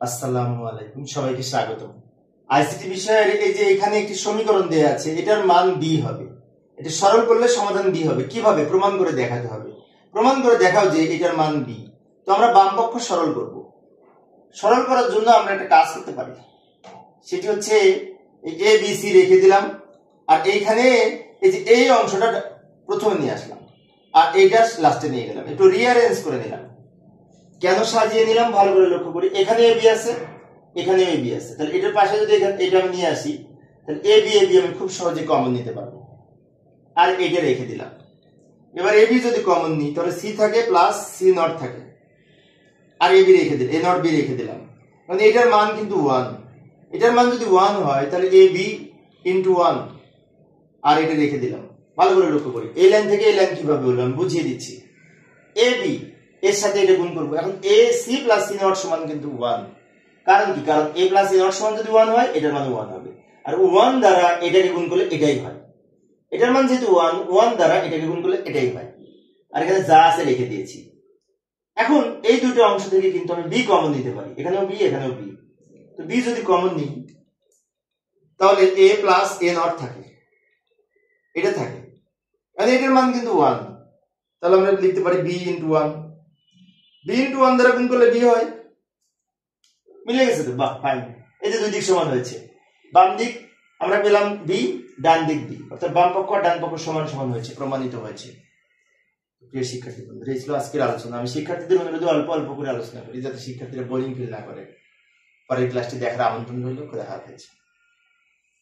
আসসালামু আলাইকুম, সবাইকে স্বাগতম। আইসিটি বিষয়ের এই যে এখানে একটি সমীকরণ দেয়া আছে, এটার মান b হবে। এটা সরল করলে সমাধান b হবে। কিভাবে? প্রমাণ করে দেখাতে হবে। প্রমাণ করে দেখাও যে এটার মান b। তো আমরা বাম পক্ষ সরল করব। সরল করার জন্য আমরা একটা কাজ করতে পারি, সেটি হচ্ছে এই a b c রেখে দিলাম, আর এইখানে এই যে এই অংশটা প্রথমে নিয়ে আসলাম, আর এইটা লাস্টে নিয়ে গেলাম, একটু রিঅ্যারেঞ্জ করে নিলাম। কেন সাজিয়ে নিলাম ভালো করে লক্ষ্য করি। এখানে এ বি আছে, এখানে এ বি আছে, তাহলে এটার পাশে যদি এটা আমি নিয়ে আসি, তাহলে এ বি আমি খুব সহজে কমন নিতে পারবো। আর এটা রেখে দিলাম। এবার এ বি যদি কমন নিই তাহলে সি থাকে প্লাস সি নট থাকে, আর এ বি রেখে দিলাম, এ নট বি রেখে দিলাম। মানে এটার মান কিন্তু 1। এটার মান যদি 1 হয় তাহলে এ বি ইন্টু 1, আর এটা রেখে দিলাম। ভালো করে লক্ষ্য করি, এই লাইন থেকে এই লাইন কিভাবে হলো আমি বুঝিয়ে দিচ্ছি। এ বি এর সাথে এটা গুণ করবো। এখন A C plus C naught সমান কিন্তু 1। কারণ কি? কারণ এ প্লাস এ নট সমান যদি 1 হয়, এটার মান 1 হবে, আর 1 দ্বারা এটাকে গুণ করলে এটাই হয়। এটার মান যেহেতু 1, 1 দ্বারা এটাকে গুণ করলে এটাই হয়। আর এখানে যা আছে রেখে দিয়েছি। এখন এই দুটো অংশ থেকে কিন্তু আমি বি কমন নিতে পারি, এখানেও বি এখানেও বি। তো বি যদি কমন নিই তাহলে এ প্লাস এ নট থাকে, এটা থাকে, মানে এটার মান কিন্তু 1। তাহলে আমরা লিখতে পারি বি ইন্টু 1। বি ইন্টু 1 দ্বারা গুণ করলে বি হয়। মিলে গেছে তো? বাহ, ফাইন। এই যে দুই দিক সমান হয়েছে। বাম দিক আমরা পেলাম বি, ডান দিক বি, অর্থাৎ বাম পক্ষ আর ডান পক্ষ সমান সমান হয়েছে, প্রমাণিত হয়েছে। প্রিয় শিক্ষার্থী বন্ধুরা, এই ছিল আজকের আলোচনা। আমি শিক্ষার্থীদের অনুরোধে অল্প অল্প করে আলোচনা করি, যাতে শিক্ষার্থীরা বোরিং ফিল না করে। পরের ক্লাসটি দেখার আমন্ত্রণ রইল। খোদা হাফেজ।